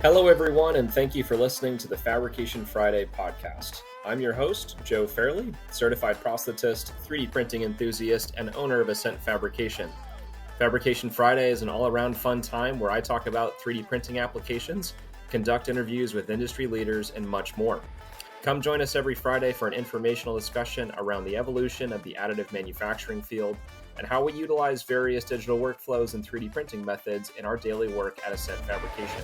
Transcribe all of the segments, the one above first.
Hello, everyone, and thank you for listening to the Fabrication Friday podcast. I'm your host, Joe Fairley, certified prosthetist, 3D printing enthusiast, and owner of Ascent Fabrication. Fabrication Friday is an all-around fun time where I talk about 3D printing applications, conduct interviews with industry leaders, and much more. Come join us every Friday for an informational discussion around the evolution of the additive manufacturing field and how we utilize various digital workflows and 3D printing methods in our daily work at Ascent Fabrication.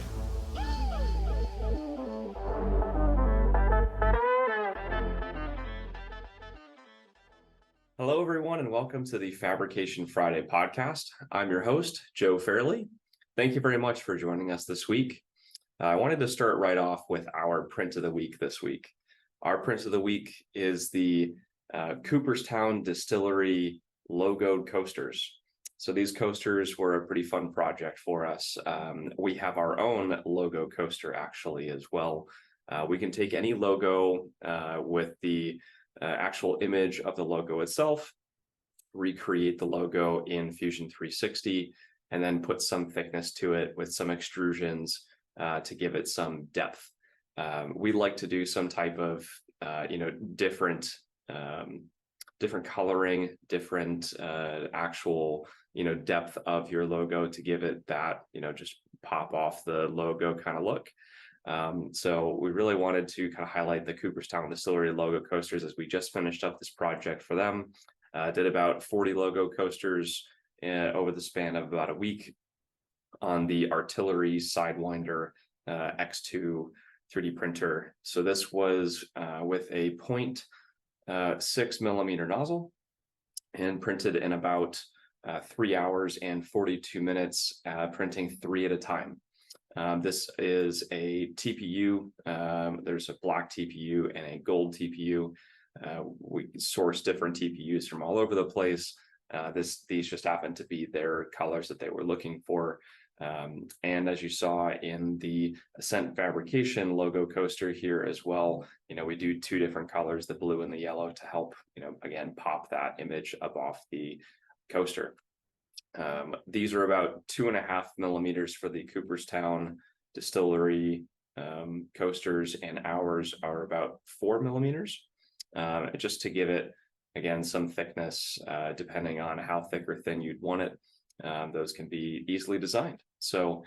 Hello, everyone, and welcome to the Fabrication Friday podcast. I'm your host, Joe Fairley. Thank you very much for joining us this week. I wanted to start right off with our print of the week this week. Our print of the week is the Cooperstown Distillery logoed coasters. So these coasters were a pretty fun project for us. We have our own logo coaster actually as well. We can take any logo with the actual image of the logo itself, recreate the logo in Fusion 360, and then put some thickness to it with some extrusions to give it some depth. We like to do some type of different coloring, different actual depth of your logo to give it that just pop off the logo kind of look. So we really wanted to kind of highlight the Cooperstown Distillery logo coasters as we just finished up this project for them. Did about 40 logo coasters over the span of about a week on the Artillery Sidewinder X2 3D printer. So this was with a 0.6 millimeter nozzle and printed in about 3 hours and 42 minutes, printing 3 at a time. This is a TPU. There's a black TPU and a gold TPU. We source different TPUs from all over the place. These just happen to be their colors that they were looking for. And as you saw in the Ascent Fabrication logo coaster here as well, we do 2 different colors, the blue and the yellow, to help, again, pop that image up off the coaster. These are about 2.5 millimeters for the Cooperstown Distillery coasters, and ours are about 4 millimeters, just to give it, again, some thickness, depending on how thick or thin you'd want it. Those can be easily designed. So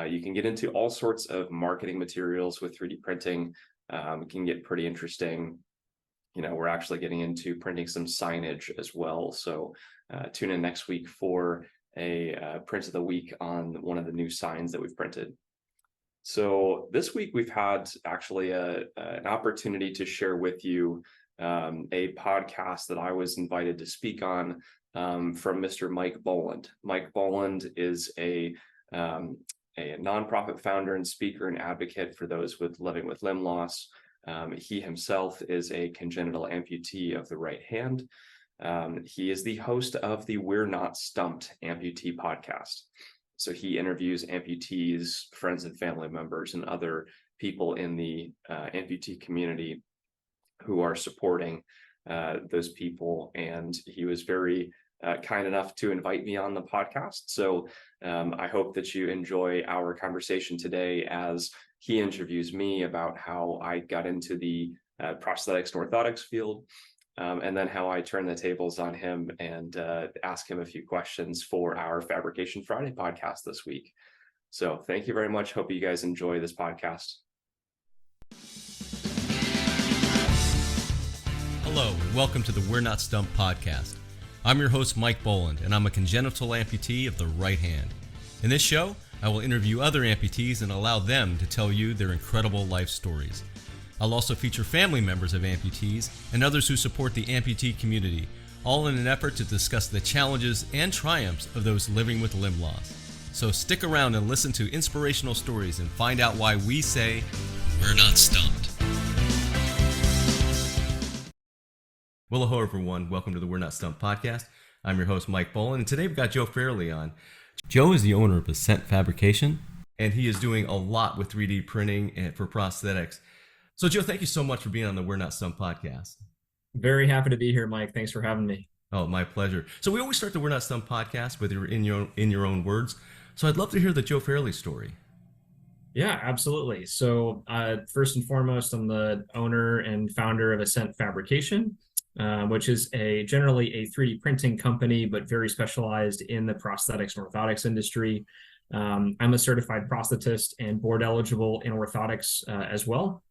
you can get into all sorts of marketing materials with 3D printing. It can get pretty interesting. We're actually getting into printing some signage as well. So tune in next week for a print of the week on one of the new signs that we've printed. So this week we've had actually an opportunity to share with you a podcast that I was invited to speak on from Mr. Mike Bolland. Mike Bolland is a nonprofit founder and speaker and advocate for those living with limb loss. He himself is a congenital amputee of the right hand. He is the host of the We're Not Stumped amputee podcast. So he interviews amputees, friends and family members, and other people in the amputee community who are supporting those people. And he was very kind enough to invite me on the podcast. So I hope that you enjoy our conversation today as he interviews me about how I got into the prosthetics and orthotics field, and then how I turn the tables on him and ask him a few questions for our Fabrication Friday podcast this week. So thank you very much. Hope you guys enjoy this podcast. Hello, and welcome to the We're Not Stumped podcast. I'm your host, Mike Bolland, and I'm a congenital amputee of the right hand. In this show, I will interview other amputees and allow them to tell you their incredible life stories. I'll also feature family members of amputees and others who support the amputee community, all in an effort to discuss the challenges and triumphs of those living with limb loss. So stick around and listen to inspirational stories and find out why we say, we're not stumped. Well, hello everyone. Welcome to the We're Not Stumped podcast. I'm your host, Mike Bolland, and today we've got Joe Fairley on. Joe is the owner of Ascent Fabrication, and he is doing a lot with 3D printing and for prosthetics. So, Joe, thank you so much for being on the We're Not Stumped podcast. Very happy to be here, Mike. Thanks for having me. Oh, my pleasure. So we always start the We're Not Stumped podcast with in your own words. So I'd love to hear the Joe Fairley story. Yeah, absolutely. So, first and foremost, I'm the owner and founder of Ascent Fabrication, which is generally a 3D printing company, but very specialized in the prosthetics and orthotics industry. I'm a certified prosthetist and board eligible in orthotics as well.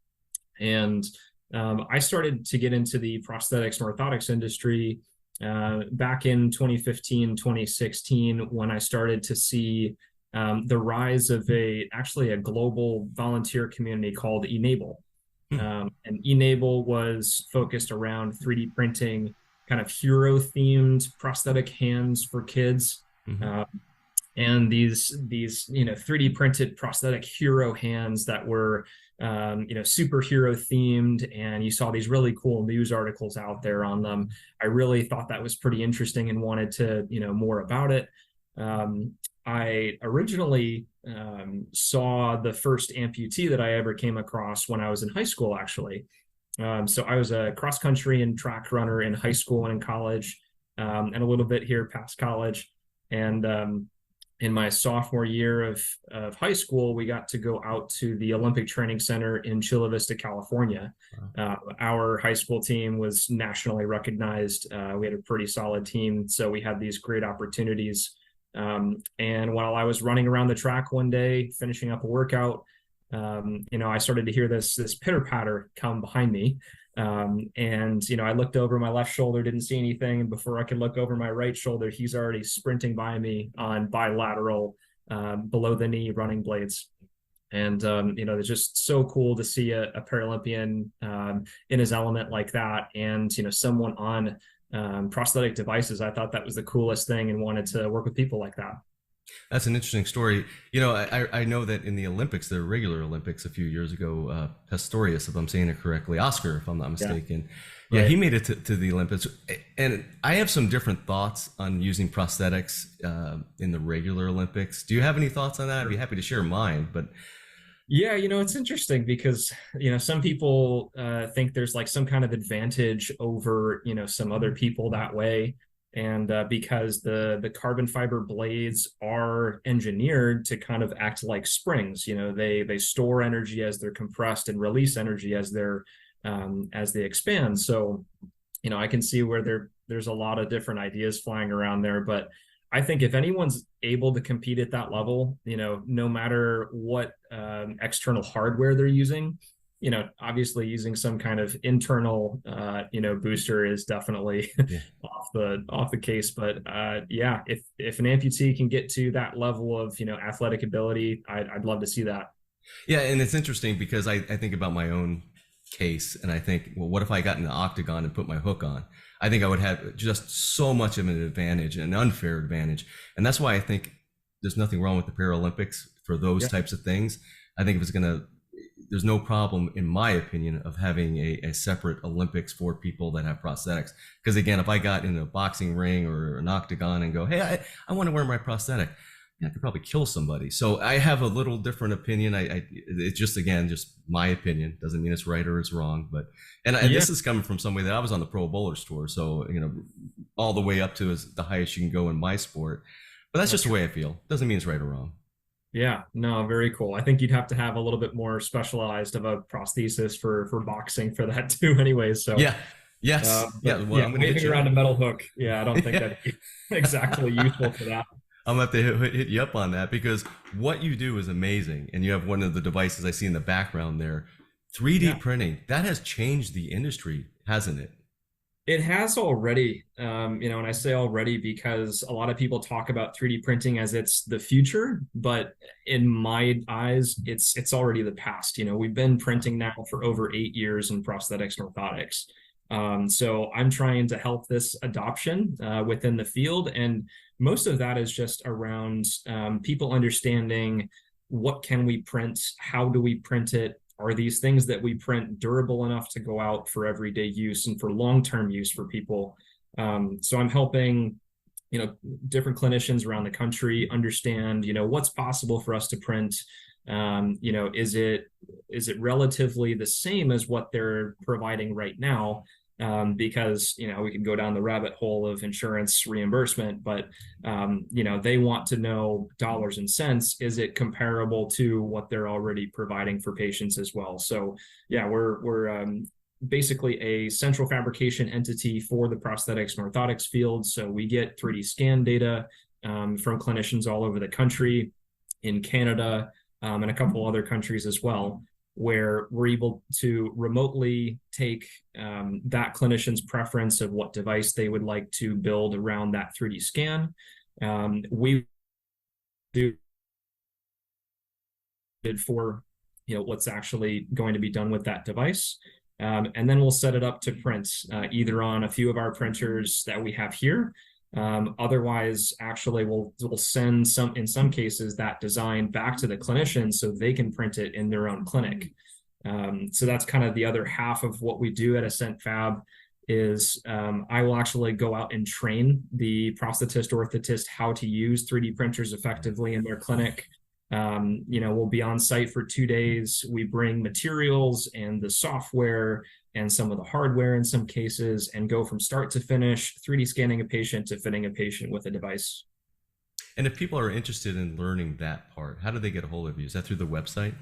And I started to get into the prosthetics and orthotics industry back in 2015, 2016, when I started to see the rise of actually a global volunteer community called Enable. Hmm. And Enable was focused around 3D printing kind of hero themed prosthetic hands for kids. Mm-hmm. Uh, and these 3D printed prosthetic hero hands that were superhero themed, and you saw these really cool news articles out there on them. I really thought that was pretty interesting and wanted to more about it. um, I originally saw the first amputee that I ever came across when I was in high school, actually. So I was a cross country and track runner in high school and in college, and a little bit here past college. And in my sophomore year of high school, we got to go out to the Olympic Training Center in Chula Vista, California. Our high school team was nationally recognized. We had a pretty solid team, so we had these great opportunities. And while I was running around the track one day, finishing up a workout, I started to hear this pitter patter come behind me. And I looked over my left shoulder, didn't see anything. And before I could look over my right shoulder, he's already sprinting by me on bilateral, below the knee running blades. And, it's just so cool to see a Paralympian in his element like that. And, someone on prosthetic devices. I thought that was the coolest thing and wanted to work with people like that. That's an interesting story. I know that in the Olympics, the regular Olympics a few years ago, Pistorius, if I'm saying it correctly, Oscar, if I'm not mistaken, yeah, Right. he made it to the Olympics. And I have some different thoughts on using prosthetics in the regular Olympics. Do you have any thoughts on that? I'd be happy to share mine, but Yeah, it's interesting because, some people think there's like some kind of advantage over, some other people that way. And because the carbon fiber blades are engineered to kind of act like springs, they store energy as they're compressed and release energy as they expand. So, I can see where there's a lot of different ideas flying around there, but I think if anyone's able to compete at that level, no matter what external hardware they're using, obviously using some kind of internal, booster is definitely yeah. off the case. But yeah, if an amputee can get to that level of athletic ability, I'd love to see that. Yeah, and it's interesting because I think about my own case and I think, well, what if I got in the octagon and put my hook on? I think I would have just so much of an advantage, an unfair advantage. And that's why I think there's nothing wrong with the Paralympics for those Yeah. types of things. I think if it's going to, there's no problem, in my opinion, of having a separate Olympics for people that have prosthetics. Because again, if I got in a boxing ring or an octagon and go, hey, I want to wear my prosthetic, I could probably kill somebody. So I have a little different opinion. It's just, again, just my opinion. Doesn't mean it's right or it's wrong. But Yeah. this is coming from somebody that I was on the Pro Bowlers tour, so all the way up to is the highest you can go in my sport. But that's just the way I feel. Doesn't mean it's right or wrong. Yeah, no, very cool. I think you'd have to have a little bit more specialized of a prosthesis for boxing for that too, anyways. So Yeah. Yes. Yeah. Well, yeah, I'm gonna hit waving you around a up. metal hook. Yeah, I don't think Yeah. that'd be exactly useful for that. I'm gonna have to hit you up on that because what you do is amazing, and you have one of the devices I see in the background there. 3D Yeah. printing, that has changed the industry, hasn't it? It has already, and I say already because a lot of people talk about 3D printing as it's the future, but in my eyes, it's already the past. We've been printing now for over 8 years in prosthetics and orthotics. So I'm trying to help this adoption within the field, and most of that is just around people understanding what can we print, how do we print it, are these things that we print durable enough to go out for everyday use and for long-term use for people. So I'm helping different clinicians around the country understand what's possible for us to print. Is it relatively the same as what they're providing right now, because, we could go down the rabbit hole of insurance reimbursement, but, they want to know dollars and cents. Is it comparable to what they're already providing for patients as well? So yeah, we're basically a central fabrication entity for the prosthetics and orthotics field. So we get 3D scan data from clinicians all over the country, in Canada, and a couple other countries as well, where we're able to remotely take that clinician's preference of what device they would like to build around that 3D scan. We do it for what's actually going to be done with that device. And then we'll set it up to print either on a few of our printers that we have here. Otherwise, actually, we'll send in some cases, that design back to the clinician so they can print it in their own clinic. So that's kind of the other half of what we do at Ascent Fab is I will actually go out and train the prosthetist, orthotist how to use 3D printers effectively in their clinic. We'll be on site for 2 days. We bring materials and the software and some of the hardware in some cases, and go from start to finish, 3D scanning a patient to fitting a patient with a device. And if people are interested in learning that part, how do they get a hold of you? Is that through the website?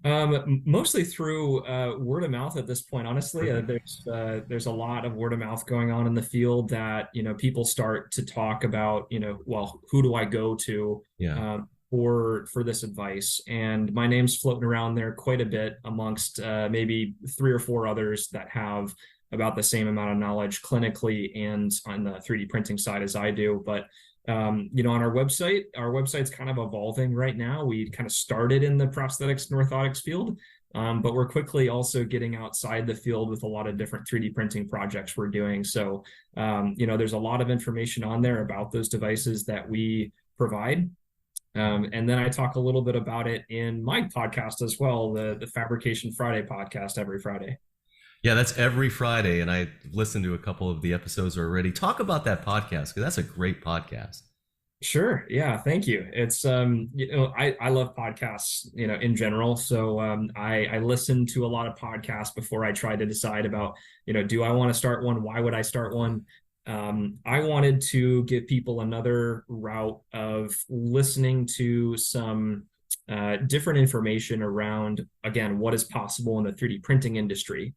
Mostly through word of mouth at this point. Honestly, there's a lot of word of mouth going on in the field that people start to talk about. Well, who do I go to? Yeah. For this advice, and my name's floating around there quite a bit amongst maybe 3 or 4 others that have about the same amount of knowledge clinically and on the 3D printing side as I do. But on our website's kind of evolving right now. We kind of started in the prosthetics and orthotics field, but we're quickly also getting outside the field with a lot of different 3D printing projects we're doing. So there's a lot of information on there about those devices that we provide. And then I talk a little bit about it in my podcast as well, the Fabrication Friday podcast every Friday. Yeah, that's every Friday, and I listened to a couple of the episodes already. Talk about that podcast, because that's a great podcast. Sure. Yeah. Thank you. It's I love podcasts, in general. So I listen to a lot of podcasts before I try to decide about, do I want to start one? Why would I start one? I wanted to give people another route of listening to some different information around, again, what is possible in the 3D printing industry,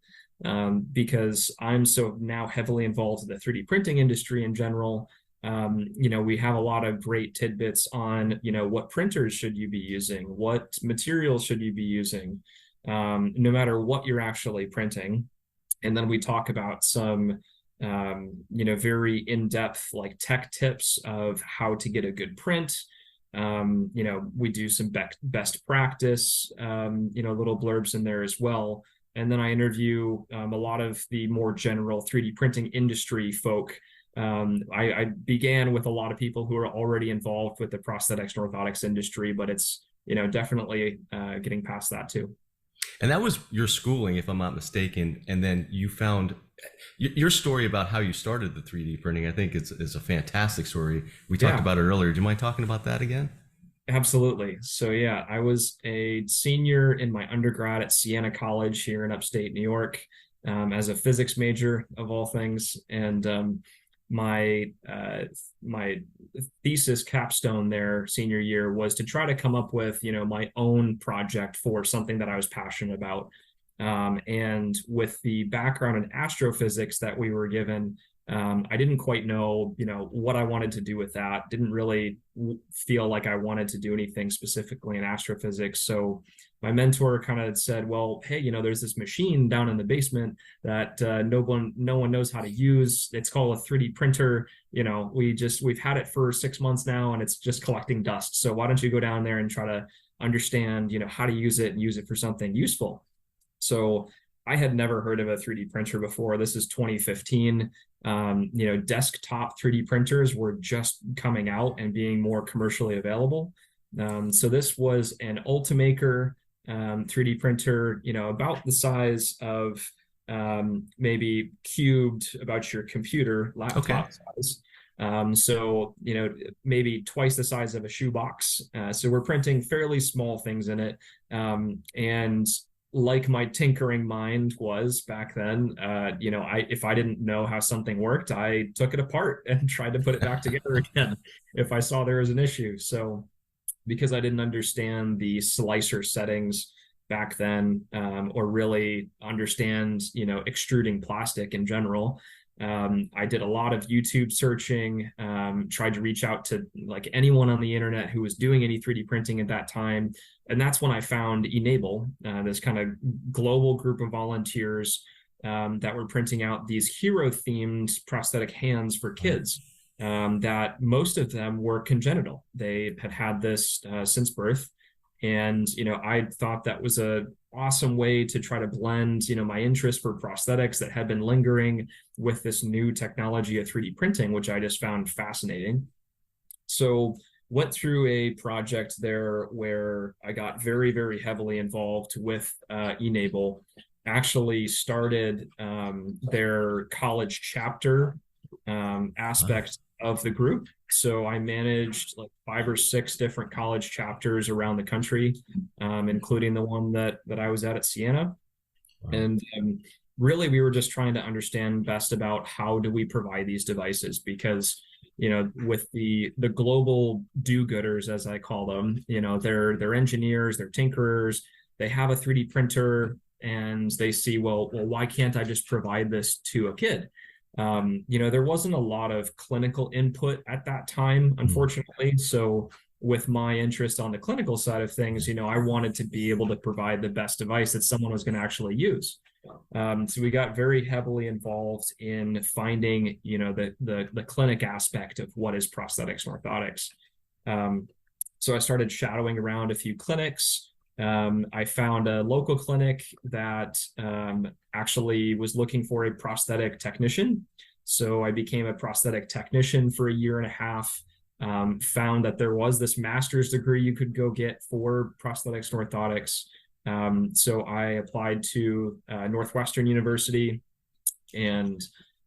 because I'm so now heavily involved in the 3D printing industry in general. We have a lot of great tidbits on, what printers should you be using? What materials should you be using? No matter what you're actually printing. And then we talk about some very in-depth like tech tips of how to get a good print. We do some best practice, little blurbs in there as well. And then I interview a lot of the more general 3D printing industry folk. I began with a lot of people who are already involved with the prosthetics and orthotics industry, but it's, definitely getting past that too. And that was your schooling, if I'm not mistaken. And then you found your story about how you started the 3D printing. I think is a fantastic story. We talked about it earlier. Do you mind talking about that again? Absolutely. So yeah, I was a senior in my undergrad at Siena College here in upstate New York, as a physics major of all things. And my thesis capstone there senior year was to try to come up with, my own project for something that I was passionate about. And with the background in astrophysics that we were given, I didn't quite know, what I wanted to do with that. Didn't really feel like I wanted to do anything specifically in astrophysics. So my mentor kind of said, well, hey, there's this machine down in the basement that no one knows how to use. It's called a 3D printer. We've had it for 6 months now, and it's just collecting dust. So why don't you go down there and try to understand, how to use it and use it for something useful? So I had never heard of a 3D printer before. This is 2015. Desktop 3D printers were just coming out and being more commercially available. So this was an Ultimaker 3D printer, about the size of maybe cubed about your computer laptop size. So, maybe twice the size of a shoebox. So we're printing fairly small things in it. And like my tinkering mind was back then, if I didn't know how something worked, I took it apart and tried to put it back together again if I saw there was an issue. So because I didn't understand the slicer settings back then, or really understand, extruding plastic in general, I did a lot of YouTube searching, tried to reach out to like anyone on the internet who was doing any 3D printing at that time. And that's when I found Enable, this kind of global group of volunteers that were printing out these hero-themed prosthetic hands for kids. That most of them were congenital. They had had this since birth. And, I thought that was a awesome way to try to blend, my interest for prosthetics that had been lingering with this new technology of 3D printing, which I just found fascinating. So went through a project there where I got very, very heavily involved with Enable, actually started their college chapter aspect of the group. So I managed like 5 or 6 different college chapters around the country, including the one that I was at Siena. Wow. And really, we were just trying to understand best about how do we provide these devices, because with the global do-gooders, as I call them, they're engineers, they're tinkerers, they have a 3D printer, and they see, well, why can't I just provide this to a kid? There wasn't a lot of clinical input at that time, unfortunately. So with my interest on the clinical side of things, I wanted to be able to provide the best device that someone was going to actually use. So we got very heavily involved in finding, the clinic aspect of what is prosthetics and orthotics. So I started shadowing around a few clinics. I found a local clinic that actually was looking for a prosthetic technician. So I became a prosthetic technician for a year and a half, found that there was this master's degree you could go get for prosthetics and orthotics. So I applied to Northwestern University, and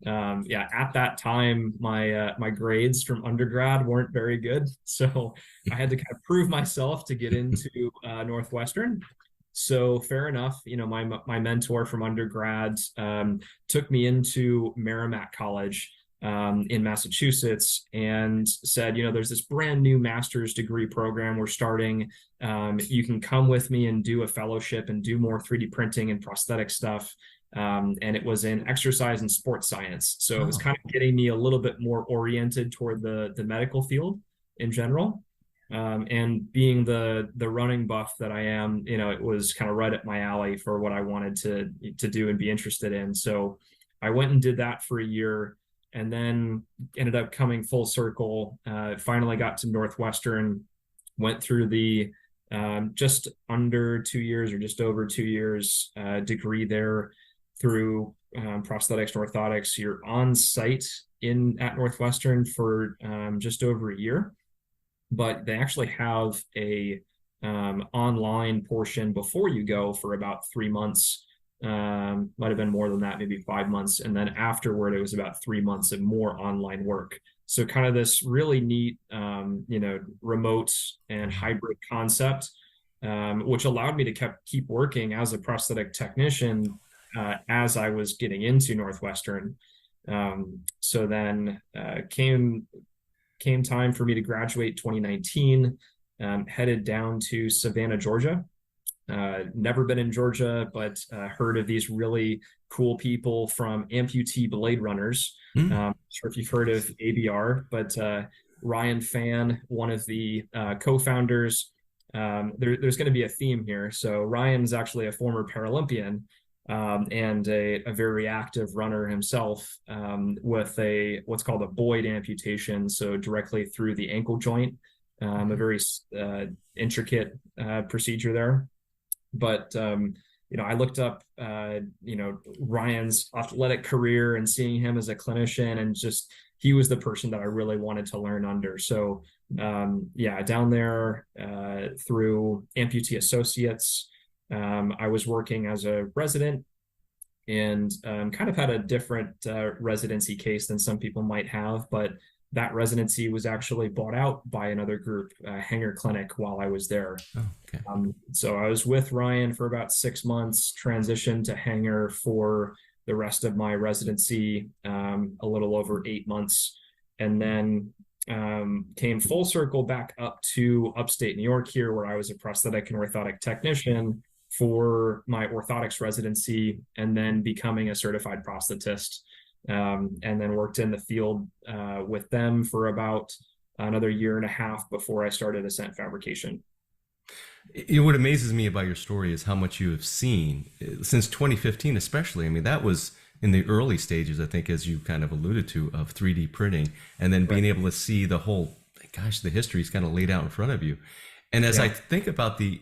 at that time, my grades from undergrad weren't very good. So I had to kind of prove myself to get into Northwestern. So fair enough, my mentor from undergrad took me into Merrimack College in Massachusetts and said, there's this brand new master's degree program we're starting. You can come with me and do a fellowship and do more 3D printing and prosthetic stuff. And it was in exercise and sports science. So it was kind of getting me a little bit more oriented toward the medical field in general. And being the running buff that I am, it was kind of right up my alley for what I wanted to do and be interested in. So I went and did that for a year, and then ended up coming full circle. Finally got to Northwestern, went through the just under 2 years or just over 2 years degree there through prosthetics and orthotics. You're on site at Northwestern for just over a year, but they actually have a online portion before you go for about 3 months. Might have been more than that, maybe 5 months. And then afterward, it was about 3 months of more online work. So kind of this really neat, remote and hybrid concept, which allowed me to keep working as a prosthetic technician as I was getting into Northwestern. So then came time for me to graduate 2019, headed down to Savannah, Georgia. Never been in Georgia, but heard of these really cool people from Amputee Blade Runners. Not sure if you've heard of ABR, but Ryan Fan, one of the co-founders. There's going to be a theme here. So Ryan's actually a former Paralympian and a very active runner himself, with what's called a Boyd amputation, so directly through the ankle joint, a very intricate procedure there. But I looked up Ryan's athletic career and seeing him as a clinician, and just he was the person that I really wanted to learn under. So down there through Amputee Associates, I was working as a resident, and kind of had a different residency case than some people might have, but that residency was actually bought out by another group, Hanger Clinic, while I was there. Oh, okay. So I was with Ryan for about 6 months, transitioned to Hanger for the rest of my residency, a little over 8 months, and then came full circle back up to upstate New York here, where I was a prosthetic and orthotic technician for my orthotics residency, and then becoming a certified prosthetist, and then worked in the field with them for about another year and a half before I started Ascent Fabrication. What amazes me about your story is how much you have seen since 2015, especially. I mean, that was in the early stages, I think, as you kind of alluded to, of 3D printing, and then being able to see the whole, gosh, the history is kind of laid out in front of you. And as I think about the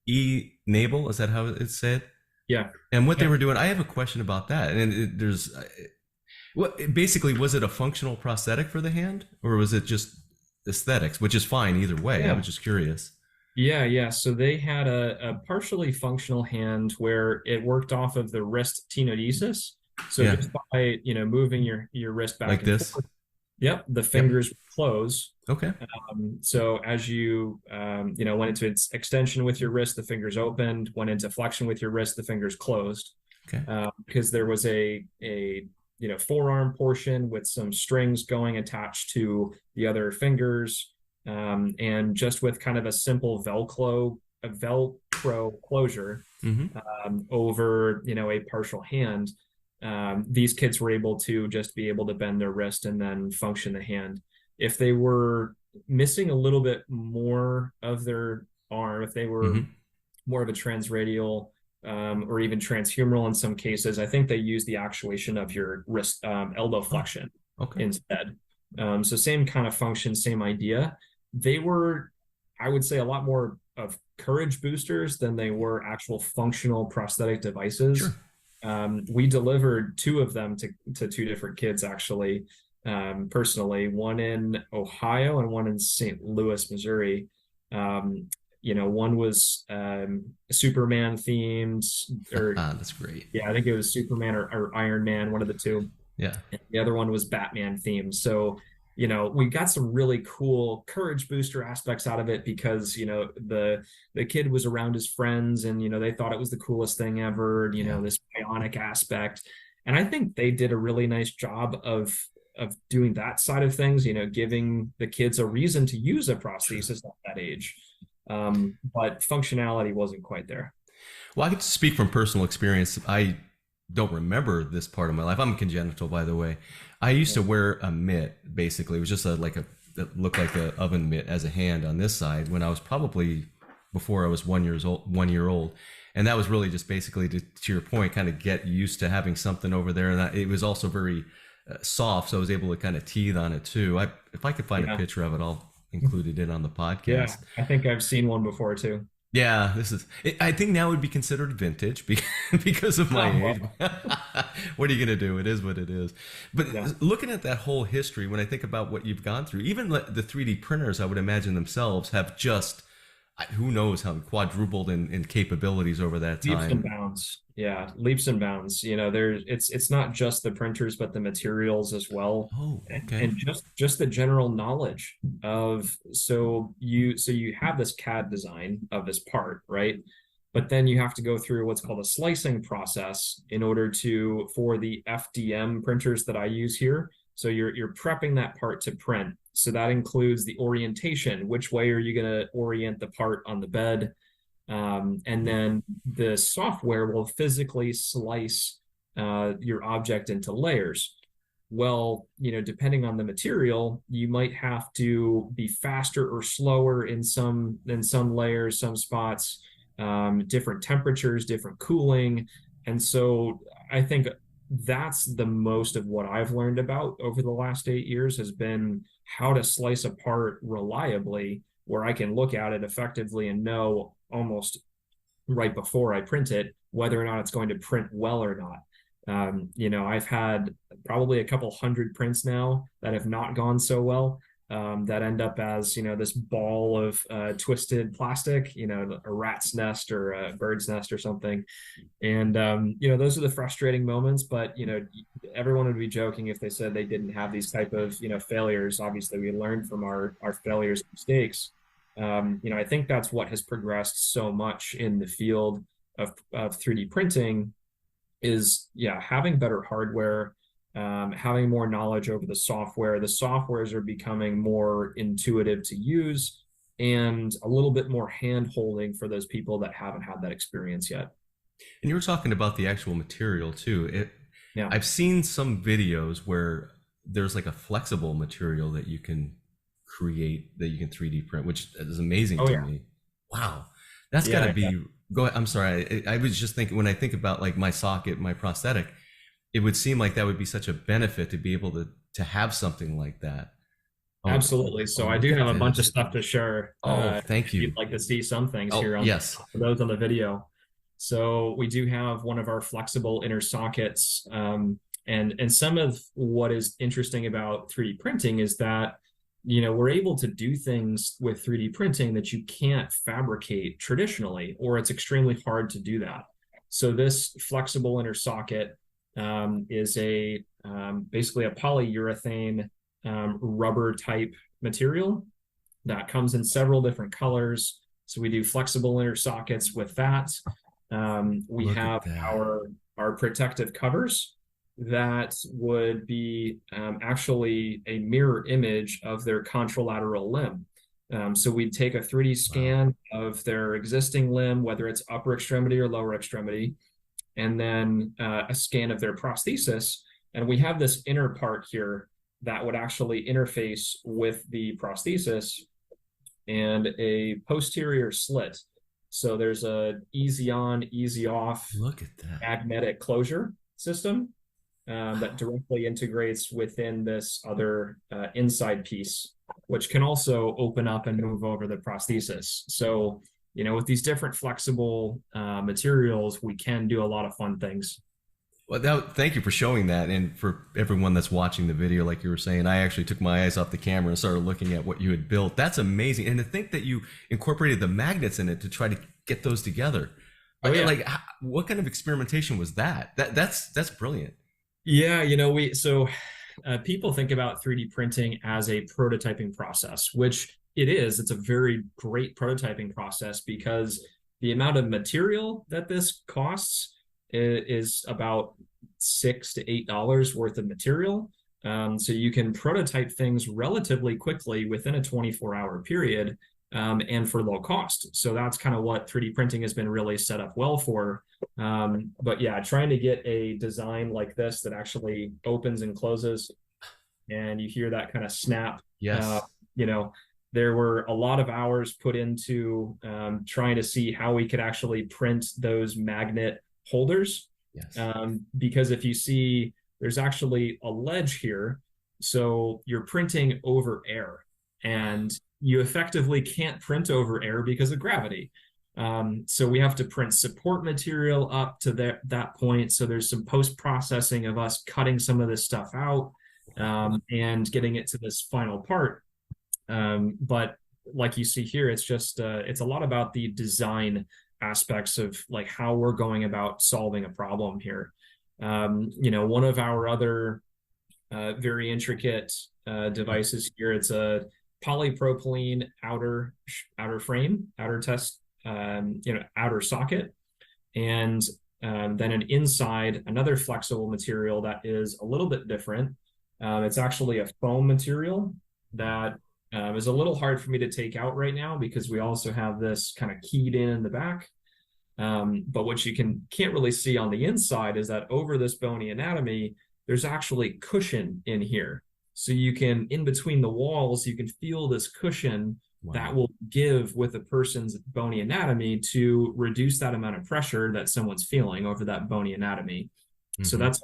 E-Nable, is that how it's said? Yeah. And what they were doing, I have a question about that. And there's, what basically, was it a functional prosthetic for the hand, or was it just aesthetics, which is fine either way? I was just curious. Yeah. So they had a partially functional hand where it worked off of the wrist tenodesis. So just by, moving your wrist back like and this. forth, the fingers close. Okay. So as you, went into its extension with your wrist, the fingers opened. Went into flexion with your wrist, the fingers closed. Okay. Because there was a forearm portion with some strings going attached to the other fingers. And just with kind of a simple Velcro closure over, a partial hand, these kids were able to just be able to bend their wrist and then function the hand. If they were missing a little bit more of their arm, if they were more of a transradial or even transhumeral in some cases, I think they use the actuation of your wrist, elbow flexion instead. So same kind of function, same idea. They were, I would say, a lot more of courage boosters than they were actual functional prosthetic devices. Sure. We delivered 2 of them to 2 different kids, actually, personally, one in Ohio and one in St. Louis, Missouri. One was Superman themed, or that's great. Yeah, I think it was Superman or Iron Man, one of the 2. Yeah. And the other one was Batman themed. So we got some really cool courage booster aspects out of it because, the kid was around his friends and, they thought it was the coolest thing ever, this bionic aspect. And I think they did a really nice job of doing that side of things, giving the kids a reason to use a prosthesis at that age. But functionality wasn't quite there. Well, I can speak from personal experience. I don't remember this part of my life. I'm congenital, by the way. I used to wear a mitt, basically. It was just that looked like an oven mitt as a hand on this side when I was probably before I was 1 year old. And that was really just basically to your point, kind of get used to having something over there. And it was also very soft, so I was able to kind of teeth on it too. If I could find a picture of it, I'll include it in on the podcast. Yeah, I think I've seen one before too. Yeah, I think now would be considered vintage because of my age. What are you going to do? It is what it is. But looking at that whole history, when I think about what you've gone through, even the 3D printers, I would imagine themselves have just, who knows how quadrupled in capabilities over that time. Leaps and bounds. Yeah, leaps and bounds. It's not just the printers, but the materials as well. Oh, okay. And just the general knowledge of, so you have this CAD design of this part, right? But then you have to go through what's called a slicing process in order for the FDM printers that I use here. So you're prepping that part to print. So that includes the orientation. Which way are you going to orient the part on the bed? And then the software will physically slice your object into layers. Well, depending on the material, you might have to be faster or slower in some layers, some spots, different temperatures, different cooling. And so I think that's the most of what I've learned about over the last 8 years has been how to slice a part reliably, where I can look at it effectively and know almost right before I print it whether or not it's going to print well or not. I've had probably a couple hundred prints now that have not gone so well. that end up as, this ball of twisted plastic, a rat's nest or a bird's nest or something. And, those are the frustrating moments, but, everyone would be joking if they said they didn't have these type of, failures. Obviously, we learn from our failures and mistakes. I think that's what has progressed so much in the field of 3D printing is, having better hardware, having more knowledge over the software. The softwares are becoming more intuitive to use and a little bit more hand holding for those people that haven't had that experience yet. And you were talking about the actual material too. Yeah. I've seen some videos where there's like a flexible material that you can create, that you can 3D print, which is amazing to me. Wow. That's gotta be, go ahead. I'm sorry. I was just thinking, when I think about like my socket, my prosthetic, it would seem like that would be such a benefit to be able to have something like that. Absolutely. So I do have a bunch of stuff to share. Thank you. You'd like to see some things here on yes. for those on the video. So we do have one of our flexible inner sockets. And some of what is interesting about 3D printing is that, we're able to do things with 3D printing that you can't fabricate traditionally, or it's extremely hard to do that. So this flexible inner socket is basically a polyurethane rubber type material that comes in several different colors. So we do flexible inner sockets with that. We have our protective covers that would be actually a mirror image of their contralateral limb. So we'd take a 3D scan of their existing limb, whether it's upper extremity or lower extremity, and then a scan of their prosthesis. And we have this inner part here that would actually interface with the prosthesis and a posterior slit. So there's a easy on, easy off magnetic closure system that directly integrates within this other inside piece, which can also open up and move over the prosthesis. So, with these different flexible materials, we can do a lot of fun things. Well, thank you for showing that. And for everyone that's watching the video, like you were saying, I actually took my eyes off the camera and started looking at what you had built. That's amazing. And to think that you incorporated the magnets in it to try to get those together. Like, what kind of experimentation was that? That's brilliant. Yeah, people think about 3D printing as a prototyping process, which it is. It's a very great prototyping process because the amount of material that this costs is about $6 to $8 worth of material. So you can prototype things relatively quickly within a 24-hour period and for low cost. So that's kind of what 3D printing has been really set up well for. But yeah, trying to get a design like this that actually opens and closes and you hear that kind of snap. Yes. There were a lot of hours put into trying to see how we could actually print those magnet holders. Yes. Because if you see, there's actually a ledge here. So you're printing over air and you effectively can't print over air because of gravity. So we have to print support material up to that point. So there's some post-processing of us cutting some of this stuff out and getting it to this final part. But like you see here, it's just, it's a lot about the design aspects of like how we're going about solving a problem here. One of our other very intricate devices here, it's a polypropylene outer frame, outer socket, and then an inside, another flexible material that is a little bit different. It's actually a foam material that is a little hard for me to take out right now because we also have this kind of keyed in the back. But what you can't really see on the inside is that over this bony anatomy, there's actually cushion in here. So you can, in between the walls, you can feel this cushion that will give with a person's bony anatomy to reduce that amount of pressure that someone's feeling over that bony anatomy. So that's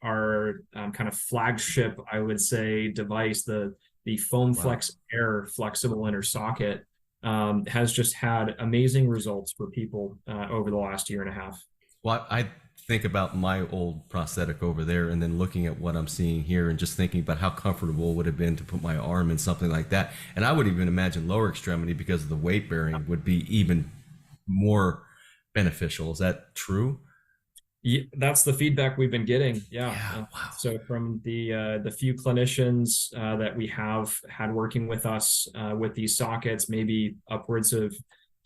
our kind of flagship, I would say, device. The Foam Flex Air flexible inner socket has just had amazing results for people over the last year and a half. Well, I think about my old prosthetic over there and then looking at what I'm seeing here and just thinking about how comfortable it would have been to put my arm in something like that. And I would even imagine lower extremity, because of the weight bearing, would be even more beneficial. Is that true? Yeah, that's the feedback we've been getting. Yeah. Yeah. Wow. So from the few clinicians that we have had working with us with these sockets, maybe upwards of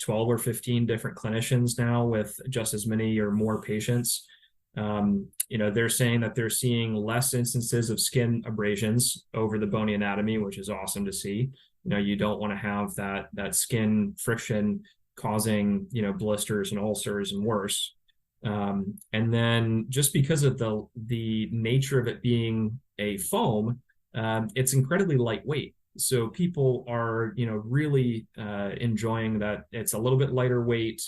12 or 15 different clinicians now with just as many or more patients. They're saying that they're seeing less instances of skin abrasions over the bony anatomy, which is awesome to see. You don't want to have that skin friction causing, blisters and ulcers and worse. And then just because of the nature of it being a foam, it's incredibly lightweight. So people are, really enjoying that it's a little bit lighter weight,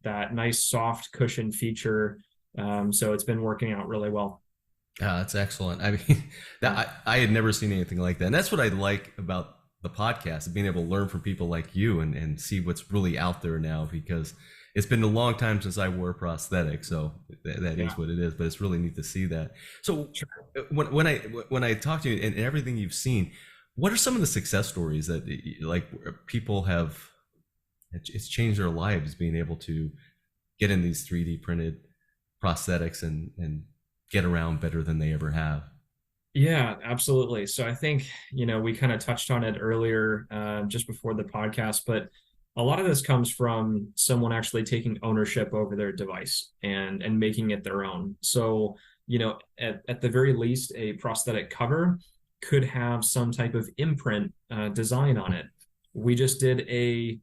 that nice soft cushion feature. So it's been working out really well. That's excellent. I mean, I had never seen anything like that. And that's what I like about the podcast, being able to learn from people like you and see what's really out there now, because it's been a long time since I wore prosthetics. So that is what it is, but it's really neat to see that. So when I talk to you and everything you've seen, what are some of the success stories that like people have, it's changed their lives being able to get in these 3D printed prosthetics and get around better than they ever have? Yeah, absolutely. So I think, we kind of touched on it earlier, just before the podcast, but a lot of this comes from someone actually taking ownership over their device and making it their own. So, at the very least, a prosthetic cover could have some type of imprint design on it. We just did a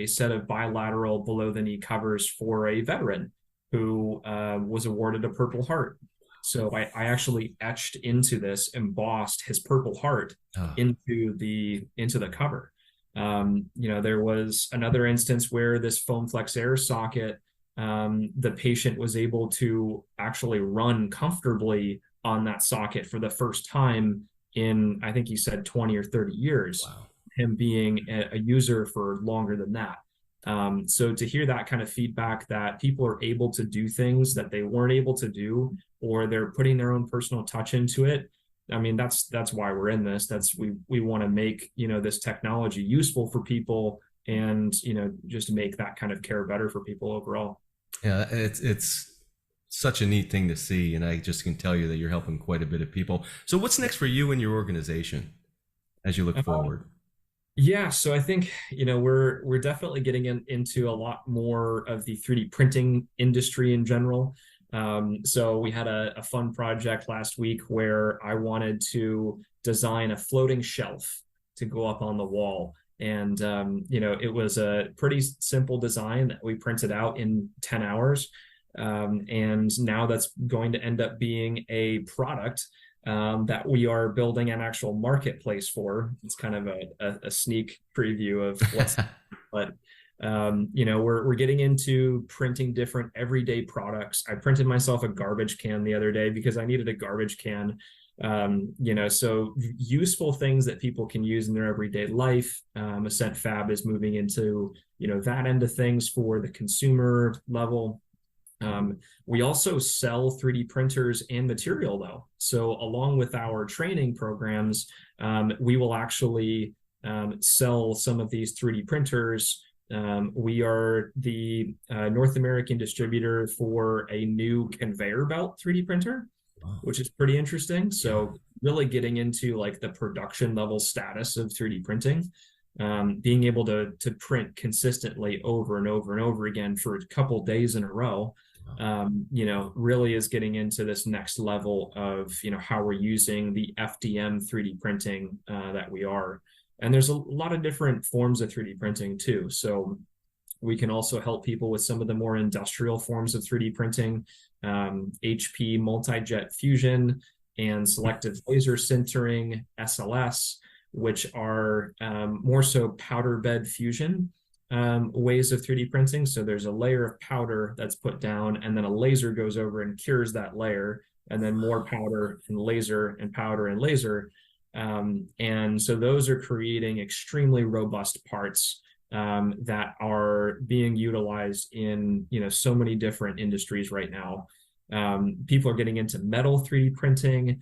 set of bilateral below the knee covers for a veteran who was awarded a Purple Heart. So I actually etched into this, embossed his Purple Heart into the cover. There was another instance where this foam flex air socket, the patient was able to actually run comfortably on that socket for the first time in, I think you said 20 or 30 years. Wow. Him being a user for longer than that. So to hear that kind of feedback that people are able to do things that they weren't able to do, or they're putting their own personal touch into it. I mean, that's why we're in this. We want to make, this technology useful for people and, just make that kind of care better for people overall. Yeah, it's such a neat thing to see. And I just can tell you that you're helping quite a bit of people. So what's next for you and your organization as you look forward? Yeah, so I think, we're definitely getting into a lot more of the 3D printing industry in general. So we had a fun project last week where I wanted to design a floating shelf to go up on the wall. And, it was a pretty simple design that we printed out in 10 hours. And now that's going to end up being a product that we are building an actual marketplace for. It's kind of a sneak preview of what's, but we're getting into printing different everyday products. I printed myself a garbage can the other day because I needed a garbage can. So useful things that people can use in their everyday life. Ascent Fab is moving into, that end of things for the consumer level. We also sell 3D printers and material though. So along with our training programs, we will actually sell some of these 3D printers. We are the North American distributor for a new conveyor belt 3D printer, which is pretty interesting. So really getting into like the production level status of 3D printing, being able to print consistently over and over and over again for a couple days in a row. Really is getting into this next level of, how we're using the FDM 3D printing that we are. And there's a lot of different forms of 3D printing too. So we can also help people with some of the more industrial forms of 3D printing, HP multi-jet fusion and selective laser sintering, SLS, which are more so powder bed fusion ways of 3D printing. So there's a layer of powder that's put down and then a laser goes over and cures that layer, and then more powder and laser and powder and laser. And so those are creating extremely robust parts that are being utilized in, so many different industries right now. People are getting into metal 3D printing.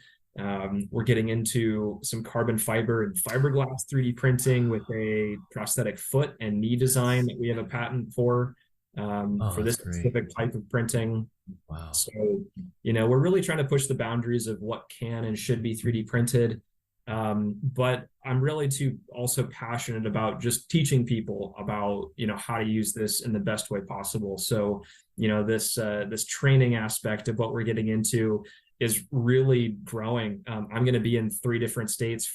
We're getting into some carbon fiber and fiberglass 3D printing with a prosthetic foot and knee design that we have a patent for this That's great. specific type of printing. Wow. So, we're really trying to push the boundaries of what can and should be 3D printed. But I'm really too also passionate about just teaching people about, how to use this in the best way possible. So, this training aspect of what we're getting into is really growing. I'm going to be in 4 different states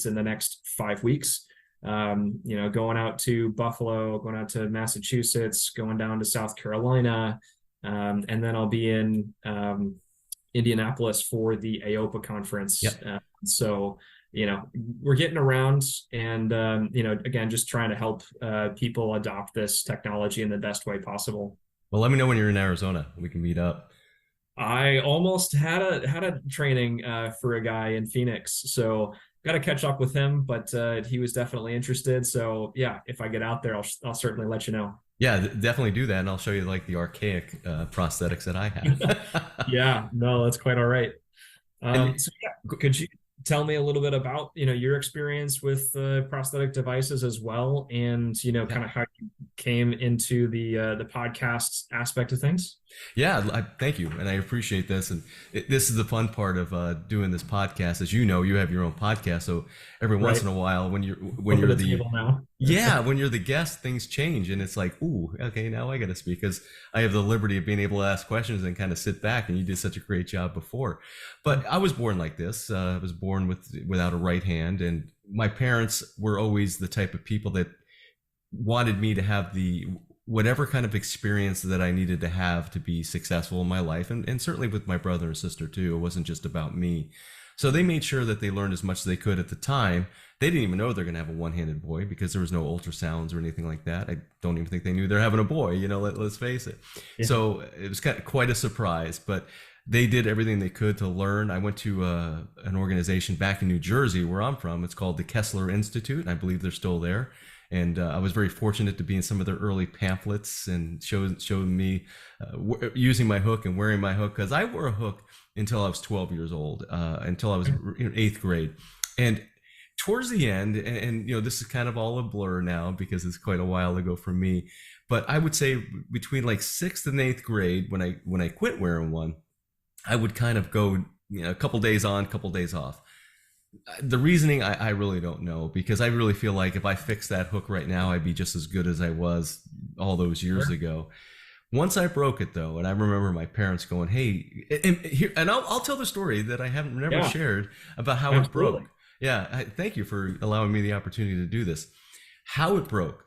in the next 5 weeks. Going out to Buffalo, going out to Massachusetts, going down to South Carolina, and then I'll be in Indianapolis for the AOPA conference. Yep. So, we're getting around and, again, just trying to help people adopt this technology in the best way possible. Well, let me know when you're in Arizona. We can meet up. I almost had a training for a guy in Phoenix, so got to catch up with him, but he was definitely interested. So yeah, if I get out there, I'll certainly let you know. Yeah, definitely do that, and I'll show you like the archaic prosthetics that I have. Yeah, no, that's quite all right. And, So yeah, could you tell me a little bit about your experience with prosthetic devices as well, and kind of how you came into the podcast aspect of things? Yeah, thank you, and I appreciate this. And this is the fun part of doing this podcast. As you know, you have your own podcast, so every once in a while, when you're when you're the guest, things change, and it's like, ooh, okay, now I got to speak, because I have the liberty of being able to ask questions and kind of sit back. And you did such a great job before. But I was born like this. I was born without a right hand, and my parents were always the type of people that wanted me to have the whatever kind of experience that I needed to have to be successful in my life, and certainly with my brother and sister too. It wasn't just about me. So they made sure that they learned as much as they could at the time. They didn't even know they're going to have a one-handed boy, because there was no ultrasounds or anything like that. I don't even think they knew they're having a boy, let's face it. Yeah. So it was quite a surprise, but they did everything they could to learn. I went to an organization back in New Jersey, where I'm from. It's called the Kessler Institute, and I believe they're still there. And I was very fortunate to be in some of their early pamphlets and showing me using my hook and wearing my hook, because I wore a hook until I was 12 years old, until I was in 8th grade. And towards the end, and this is kind of all a blur now because it's quite a while ago for me, but I would say between like 6th and 8th grade, when I quit wearing one, I would kind of go a couple days on, couple days off. The reasoning, I really don't know, because I really feel like if I fixed that hook right now, I'd be just as good as I was all those years ago. Once I broke it though, and I remember my parents going, "Hey," and I'll tell the story that I haven't never shared about how it broke. Yeah, thank you for allowing me the opportunity to do this. How it broke.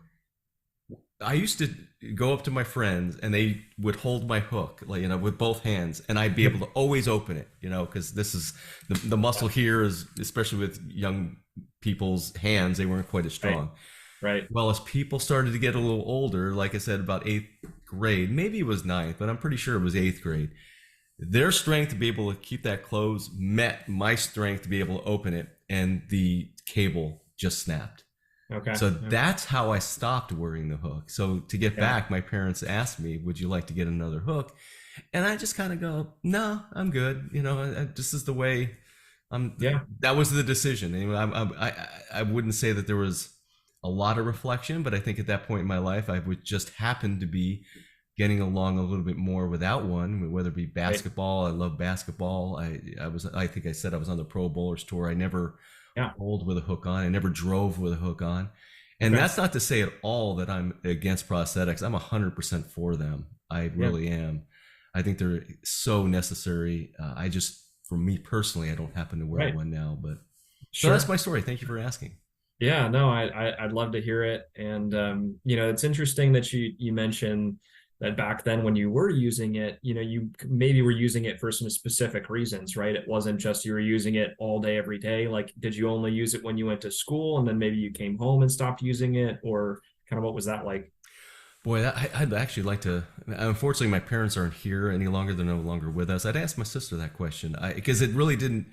I used to go up to my friends and they would hold my hook, with both hands, and I'd be able to always open it, because this is the muscle here is, especially with young people's hands, they weren't quite as strong. Right. Well, as people started to get a little older, like I said, about 8th grade, maybe it was 9th, but I'm pretty sure it was 8th grade. Their strength to be able to keep that closed met my strength to be able to open it, and the cable just snapped. Okay. So that's how I stopped wearing the hook. So to get back, my parents asked me, "Would you like to get another hook?" And I just kind of go, "No, I'm good. This is the way I'm." Yeah. That was the decision. I wouldn't say that there was a lot of reflection, but I think at that point in my life, I would just happen to be getting along a little bit more without one, whether it be basketball. I love basketball. I think I said I was on the Pro Bowlers tour. I never bowled with a hook on. I never drove with a hook on. And that's not to say at all that I'm against prosthetics. I'm 100% for them. I really am. I think they're so necessary. For me personally, I don't happen to wear one now, but so that's my story. Thank you for asking. Yeah, no, I'd love to hear it. And, it's interesting that you mentioned that back then when you were using it, you maybe were using it for some specific reasons, right? It wasn't just you were using it all day, every day. Like, did you only use it when you went to school and then maybe you came home and stopped using it, or kind of what was that like? Boy, I'd actually like to, unfortunately, my parents aren't here any longer. They're no longer with us. I'd ask my sister that question, because it really didn't,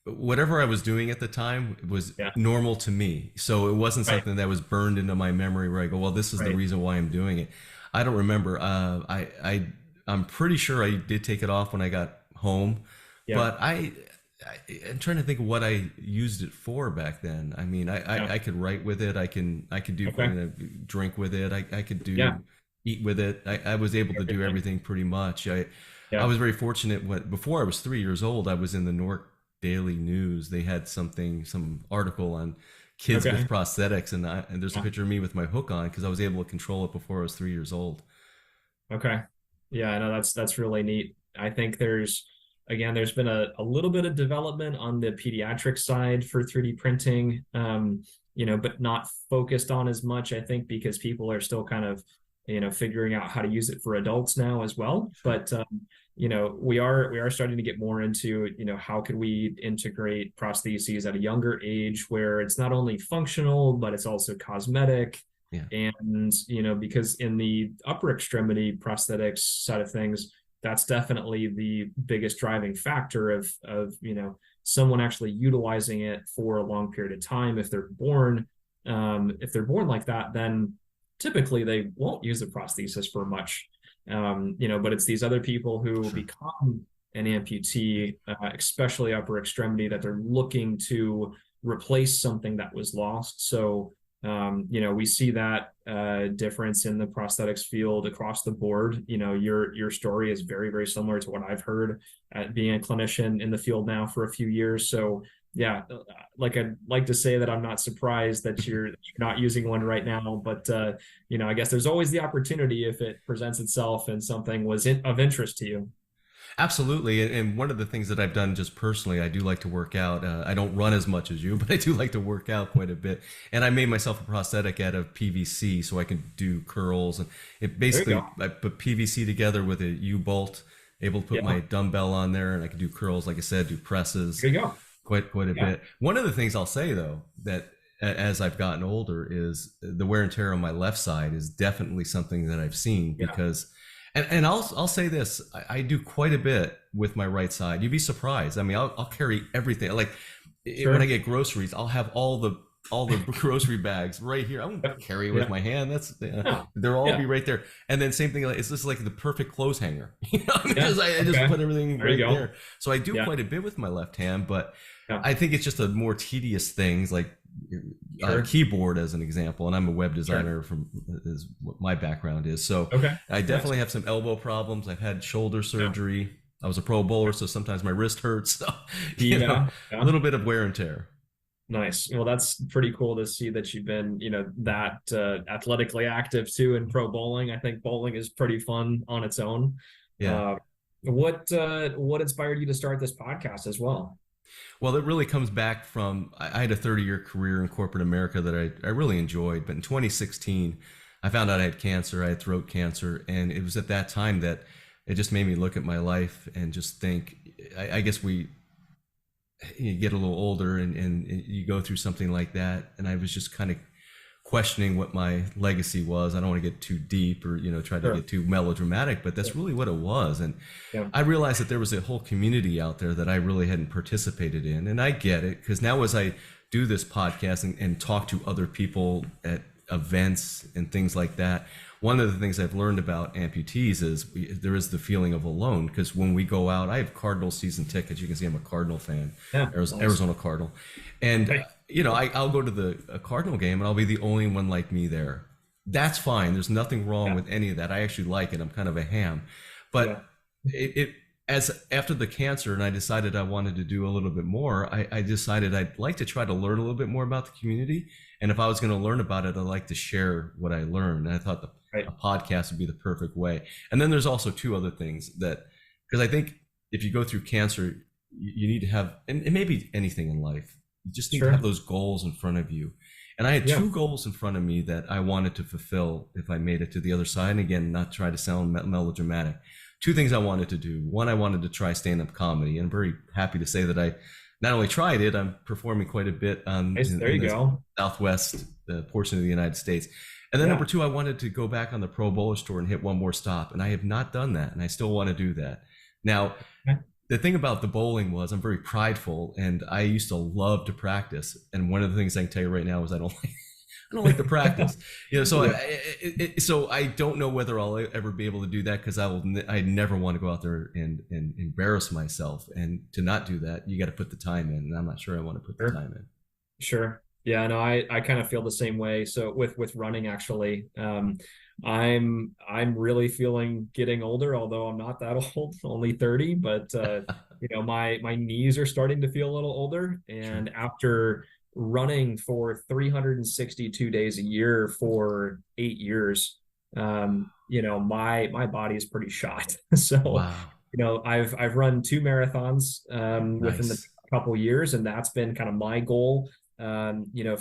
whatever I was doing at the time was normal to me. So it wasn't something that was burned into my memory where I go, well, this is the reason why I'm doing it. I don't remember. I I'm pretty sure I did take it off when I got home, Yeah. but I'm trying to think of what I used it for back then. I mean, I could write with it. I could do, Okay. drink with it. I could Yeah. do eat with it. I was able to do Everything. everything pretty much. I Yeah. was very fortunate when, before I was 3 years old, I was in the Newark Daily News. They had some article on kids Okay. with prosthetics, and there's a Yeah. picture of me with my hook on because I was able to control it before I was 3 years old. Okay. Yeah, I know that's really neat. I think there's been a little bit of development on the pediatric side for 3D printing, but not focused on as much, I think, because people are still kind of, figuring out how to use it for adults now as well. Sure. But we are starting to get more into, how could we integrate prostheses at a younger age where it's not only functional, but it's also cosmetic. Yeah. And, because in the upper extremity prosthetics side of things, that's definitely the biggest driving factor of someone actually utilizing it for a long period of time. If they're born like that, then typically they won't use a prosthesis for much. But it's these other people who Sure. become an amputee, especially upper extremity, that they're looking to replace something that was lost. So we see that difference in the prosthetics field across the board. Your story is very, very similar to what I've heard at being a clinician in the field now for a few years. So yeah, like I'd like to say that I'm not surprised that you're not using one right now, but I guess there's always the opportunity if it presents itself and something was of interest to you. Absolutely. And one of the things that I've done just personally, I do like to work out. I don't run as much as you, but I do like to work out quite a bit. And I made myself a prosthetic out of PVC so I can do curls. And it There you basically, go. I put PVC together with a U-bolt, able to put Yeah, my dumbbell on there, and I can do curls, like I said, do presses, there you go. quite a Yeah, bit. One of the things I'll say though, that as I've gotten older, is the wear and tear on my left side is definitely something that I've seen yeah, because, and I'll say this, I do quite a bit with my right side. You'd be surprised. I mean, I'll carry everything. Like when I sure. get groceries, I'll have all the grocery bags right here. I won't Yeah, carry it with yeah, my hand. That's no, they'll all yeah, be right there. And then same thing. Like, it's just like the perfect clothes hanger. yeah. Because I just Okay, put everything there you right go. there. So I do Yeah, quite a bit with my left hand, but yeah, I think it's just a more tedious things like sure, keyboard as an example. And I'm a web sure. designer from is what my background is. So Okay, I nice. definitely have some elbow problems. I've had shoulder Yeah, surgery. I was a pro bowler, so sometimes my wrist hurts. So, yeah, a yeah. little bit of wear and tear. Nice. Well, that's pretty cool to see that you've been, that athletically active too in pro bowling. I think bowling is pretty fun on its own. Yeah. Uh, what inspired you to start this podcast as well? Well, it really comes back from I had a 30-year career in corporate America that I really enjoyed. But in 2016, I found out I had cancer. I had throat cancer. And it was at that time that it just made me look at my life and just think, I guess you get a little older and you go through something like that. And I was just kind of questioning what my legacy was. I don't want to get too deep or, try to Sure. get too melodramatic, but Yeah. that's really what it was. And Yeah. I realized that there was a whole community out there that I really hadn't participated in. And I get it because now as I do this podcast and talk to other people at events and things like that, one of the things I've learned about amputees is there is the feeling of alone because when we go out, I have Cardinal season tickets. You can see I'm a Cardinal fan, Yeah. Nice. Arizona Cardinal. And, Hey. I'll go to a Cardinal game and I'll be the only one like me there. That's fine. There's nothing wrong Yeah. with any of that. I actually like it. I'm kind of a ham. Yeah. But it as after the cancer and I decided I wanted to do a little bit more, I decided I'd like to try to learn a little bit more about the community. And if I was going to learn about it, I'd like to share what I learned. And I thought Right. a podcast would be the perfect way. And then there's also two other things that, because I think if you go through cancer, you need to have, and maybe anything in life, you just need to have Sure. those goals in front of you. And I had Yeah. two goals in front of me that I wanted to fulfill if I made it to the other side. And again, not try to sound melodramatic. Two things I wanted to do. One, I wanted to try stand-up comedy. And I'm very happy to say that I not only tried it, I'm performing quite a bit Nice. There in you the go. Southwest portion of the United States. And then Yeah. number two, I wanted to go back on the Pro Bowler Tour and hit one more stop. And I have not done that. And I still want to do that. Now, Okay. the thing about the bowling was I'm very prideful and I used to love to practice. And one of the things I can tell you right now is I don't I don't like the practice. So Yeah. so I don't know whether I'll ever be able to do that, because I never want to go out there and embarrass myself. And to not do that, you got to put the time in, and I'm not sure I want to put the Sure. time in. Sure. Yeah, no, I kind of feel the same way. So with running actually, I'm really feeling getting older, although I'm not that old, only 30, but my knees are starting to feel a little older. Sure. And after running for 362 days a year for 8 years, my body is pretty shot. So, Wow. I've run two marathons within the Nice. couple years, and that's been kind of my goal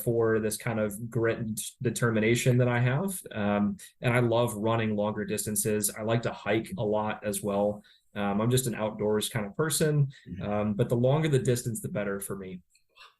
for this kind of grit and determination that I have. And I love running longer distances. I like to hike a lot as well. I'm just an outdoors kind of person, but the longer the distance, the better for me.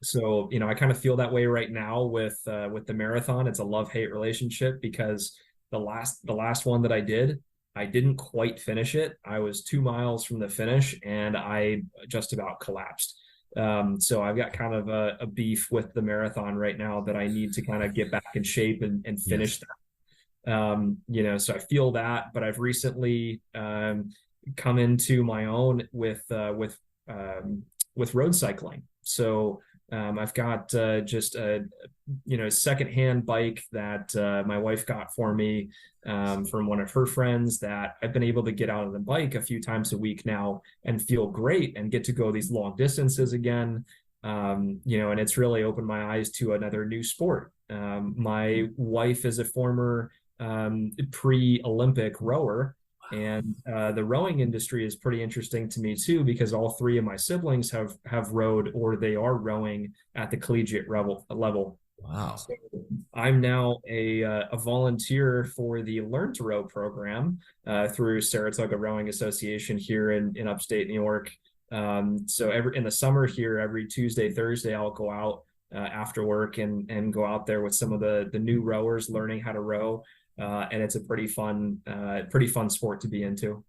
So, I kind of feel that way right now with the marathon. It's a love-hate relationship because the last one that I didn't quite finish it. I was 2 miles from the finish and I just about collapsed. So I've got kind of a beef with the marathon right now that I need to kind of get back in shape and Yes. finish that. So I feel that, but I've recently come into my own with road cycling. So I've got just a secondhand bike that my wife got for me from one of her friends, that I've been able to get out on the bike a few times a week now and feel great and get to go these long distances again. And it's really opened my eyes to another new sport. My wife is a former pre-Olympic rower. And the rowing industry is pretty interesting to me too, because all three of my siblings have rowed, or they are rowing at the collegiate level. Wow. So I'm now a volunteer for the Learn to Row program through Saratoga Rowing Association here in upstate New York. So in the summer here, every Tuesday, Thursday, I'll go out after work and go out there with some of the new rowers learning how to row. And it's a pretty fun sport to be into.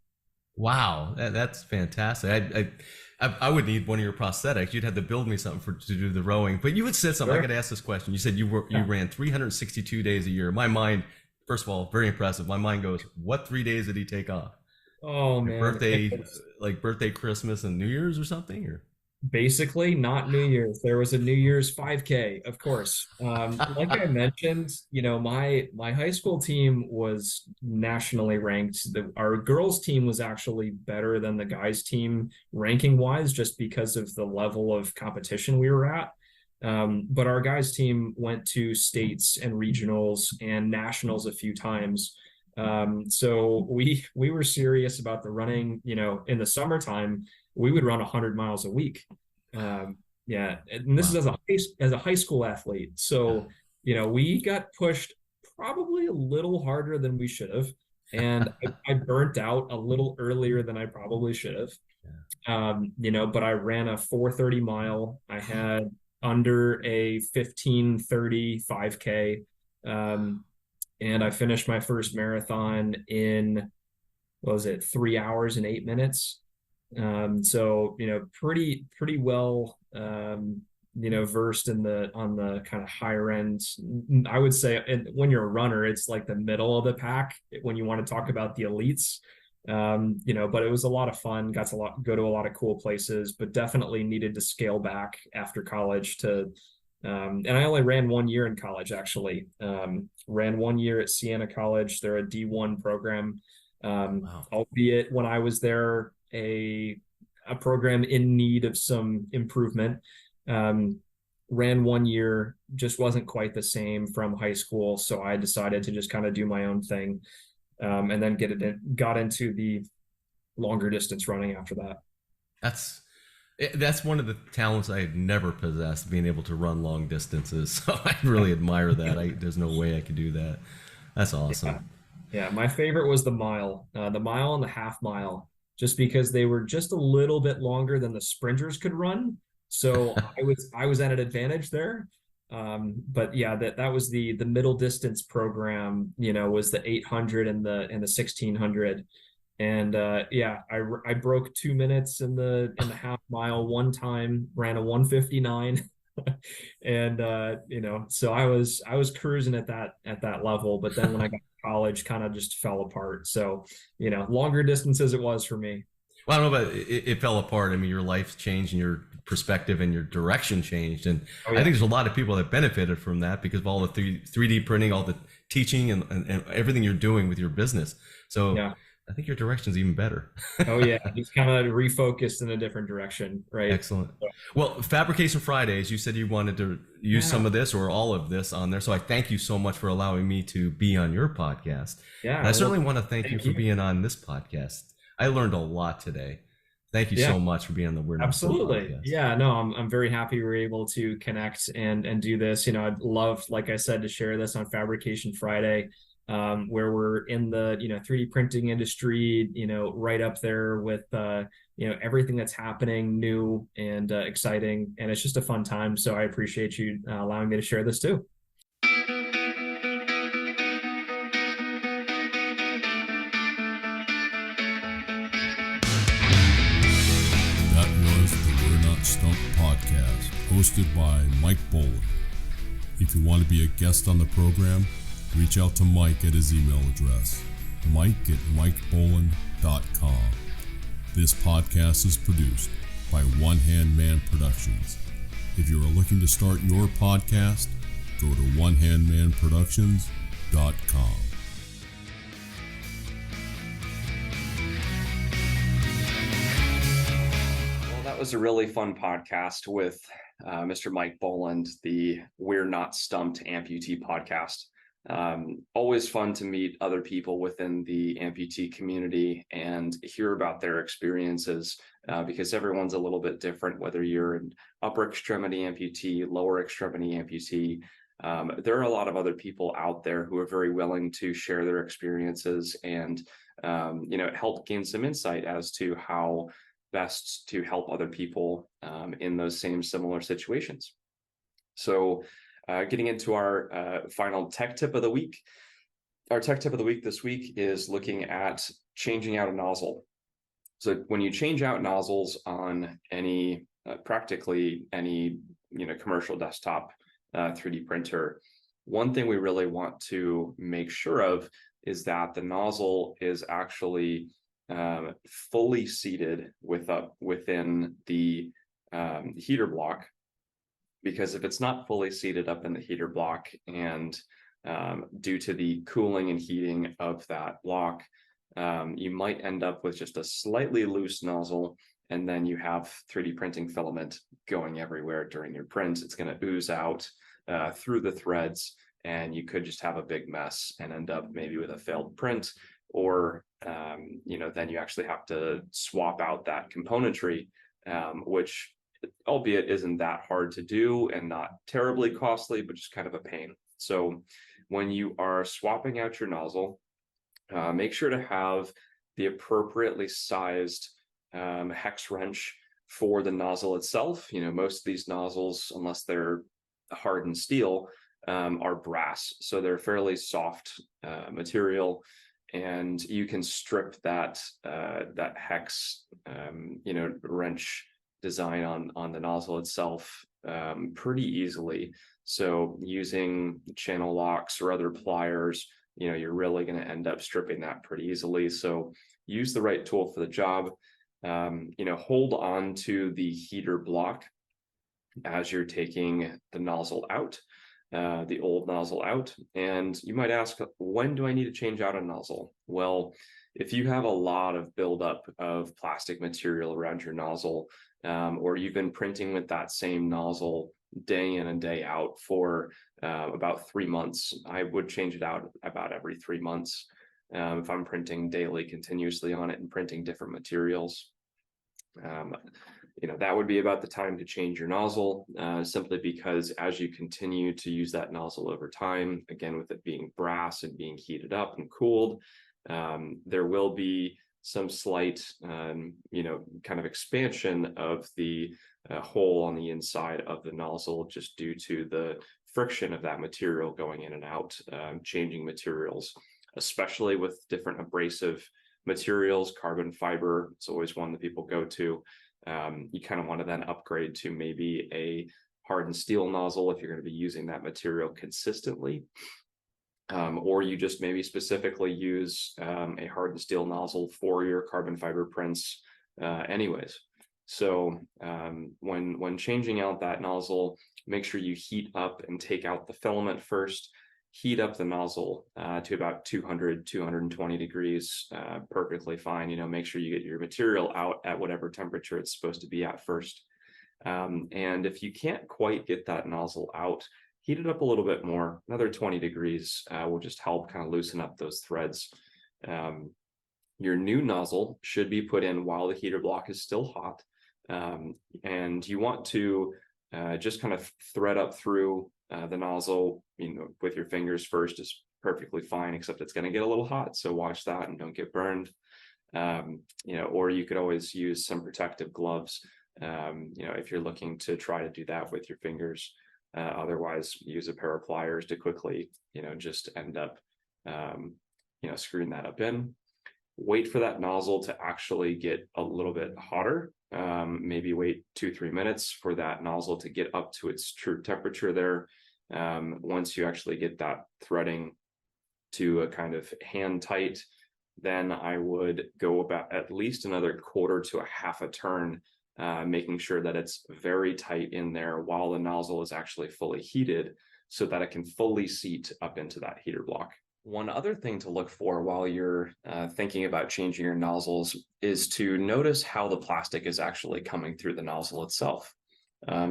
Wow, that's fantastic. I would need one of your prosthetics. You'd have to build me something to do the rowing. But you had said something. I got Sure. to ask this question. You said you Yeah. ran 362 days a year. My mind, first of all, very impressive. My mind goes, what 3 days did he take off? Oh Your man, birthday, like birthday, Christmas, and New Year's or something? Or basically not New Year's. There was a New Year's 5K, of course. Like I mentioned, my high school team was nationally ranked. Our girls team was actually better than the guys team ranking wise, just because of the level of competition we were at. But our guys team went to states and regionals and nationals a few times. So we were serious about the running. In the summertime, we would run 100 miles a week. Yeah, and this is wow. as a high school athlete. So, we got pushed probably a little harder than we should have, and I burnt out a little earlier than I probably should have. But I ran a 4:30 mile. I had under a 15:30 5K, and I finished my first marathon in, what was it, 3 hours and 8 minutes. So pretty well versed on the kind of higher end. I would say, and when you're a runner, it's like the middle of the pack when you want to talk about the elites. But it was a lot of fun. Got to go to a lot of cool places, but definitely needed to scale back after college to. And I only ran 1 year in college, actually. Ran 1 year at Siena College. They're a D1 program. Wow. Albeit when I was there, a program in need of some improvement. Ran 1 year, just wasn't quite the same from high school, so I decided to just kind of do my own thing, and then got into the longer distance running after that. That's that's one of the talents I had never possessed, being able to run long distances. So I really admire that. There's no way I could do that. That's Yeah. awesome. Yeah, my favorite was the mile and the half mile, just because they were just a little bit longer than the sprinters could run. So I was at an advantage there. But yeah, that was the middle distance program. Was the 800 and the 1600. And yeah, I broke 2 minutes in the half mile one time, ran a 1:59. And so I was cruising at that level, but then when I got to college, kind of just fell apart. So, longer distances it was for me. Well, I don't know, but it fell apart. I mean, your life changed and your perspective and your direction changed. And Oh I yeah. think there's a lot of people that benefited from that because of all the 3D printing, all the teaching and everything you're doing with your business. So Yeah. I think your direction is even better. Oh yeah. Just kind of refocused in a different direction, right? Excellent. Well, Fabrication Fridays, you said you wanted to use some Yeah. of this or all of this on there. So I thank you so much for allowing me to be on your podcast. And Yeah. I Well, certainly want to thank you thank for you. being on this podcast. I learned a lot today. Thank you Yeah. so much for being on the We're Not Stumped Absolutely. podcast. Yeah, no, I'm very happy we were able to connect and do this. I'd love, like I said, to share this on Fabrication Friday, where we're in the 3D printing industry, right up there with everything that's happening new and exciting, and it's just a fun time. So I appreciate you allowing me to share this too. That was the We're Not Stumped podcast, hosted by Mike Bolland. If you want to be a guest on the program, reach out to Mike at his email address, mike@mikeboland.com. This podcast is produced by One Hand Man Productions. If you are looking to start your podcast, go to onehandmanproductions.com. That was a really fun podcast with Mr. Mike Bolland, the We're Not Stumped amputee podcast. Always fun to meet other people within the amputee community and hear about their experiences because everyone's a little bit different, whether you're an upper extremity amputee, lower extremity amputee. There are a lot of other people out there who are very willing to share their experiences and help gain some insight as to how best to help other people in those same similar situations. So getting into our final tech tip of the week. Our tech tip of the week this week is looking at changing out a nozzle. So when you change out nozzles on any, practically any, commercial desktop 3D printer, one thing we really want to make sure of is that the nozzle is actually fully seated within the heater block, because if it's not fully seated up in the heater block and due to the cooling and heating of that block, you might end up with just a slightly loose nozzle, and then you have 3D printing filament going everywhere during your print. It's going to ooze out through the threads, and you could just have a big mess and end up maybe with a failed print, or then you actually have to swap out that componentry, which albeit isn't that hard to do and not terribly costly, but just kind of a pain. So when you are swapping out your nozzle, make sure to have the appropriately sized hex wrench for the nozzle itself. Most of these nozzles, unless they're hardened steel, are brass, so they're fairly soft material, and you can strip that hex wrench design on the nozzle itself pretty easily. So using channel locks or other pliers, you're really going to end up stripping that pretty easily. So use the right tool for the job. Hold on to the heater block as you're taking the nozzle out, the old nozzle out. And you might ask, when do I need to change out a nozzle? Well, if you have a lot of buildup of plastic material around your nozzle, or you've been printing with that same nozzle day in and day out for about 3 months, I would change it out about every 3 months. If I'm printing daily continuously on it and printing different materials, that would be about the time to change your nozzle, simply because as you continue to use that nozzle over time, again, with it being brass and being heated up and cooled, there will be some slight, kind of expansion of the hole on the inside of the nozzle, just due to the friction of that material going in and out, changing materials, especially with different abrasive materials. Carbon fiber, it's always one that people go to. You kind of want to then upgrade to maybe a hardened steel nozzle if you're going to be using that material consistently. Or you just maybe specifically use a hardened steel nozzle for your carbon fiber prints anyways. So when changing out that nozzle, make sure you heat up and take out the filament first. Heat up the nozzle to about 200, 220 degrees, perfectly fine. Make sure you get your material out at whatever temperature it's supposed to be at first. And if you can't quite get that nozzle out, heat it up a little bit more. Another 20 degrees will just help kind of loosen up those threads. Your new nozzle should be put in while the heater block is still hot. And you want to just kind of thread up through the nozzle, with your fingers first is perfectly fine, except it's going to get a little hot. So watch that and don't get burned. Or you could always use some protective gloves, if you're looking to try to do that with your fingers. Otherwise, use a pair of pliers to quickly, just end up, screwing that up in. Wait for that nozzle to actually get a little bit hotter. Maybe wait 2-3 minutes for that nozzle to get up to its true temperature there. Once you actually get that threading to a kind of hand tight, then I would go about at least another quarter to a half a turn, making sure that it's very tight in there while the nozzle is actually fully heated so that it can fully seat up into that heater block. One other thing to look for while you're thinking about changing your nozzles is to notice how the plastic is actually coming through the nozzle itself.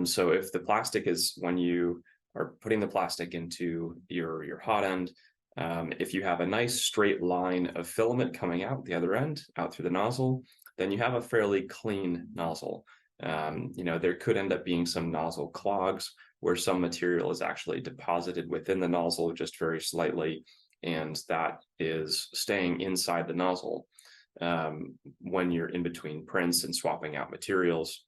So if the plastic is, when you are putting the plastic into your hot end, if you have a nice straight line of filament coming out the other end, out through the nozzle, then you have a fairly clean nozzle. There could end up being some nozzle clogs where some material is actually deposited within the nozzle just very slightly, and that is staying inside the nozzle when you're in between prints and swapping out materials.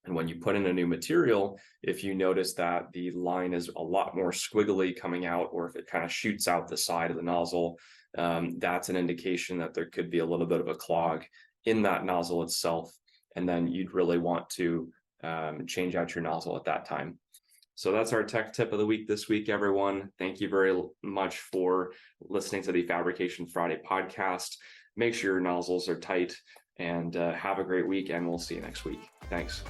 And when you put in a new material, if you notice that the line is a lot more squiggly coming out, or if it kind of shoots out the side of the nozzle, that's an indication that there could be a little bit of a clog in that nozzle itself. And then you'd really want to change out your nozzle at that time. So that's our tech tip of the week this week, everyone. Thank you very much for listening to the Fabrication Friday podcast. Make sure your nozzles are tight, and have a great week, and we'll see you next week. Thanks.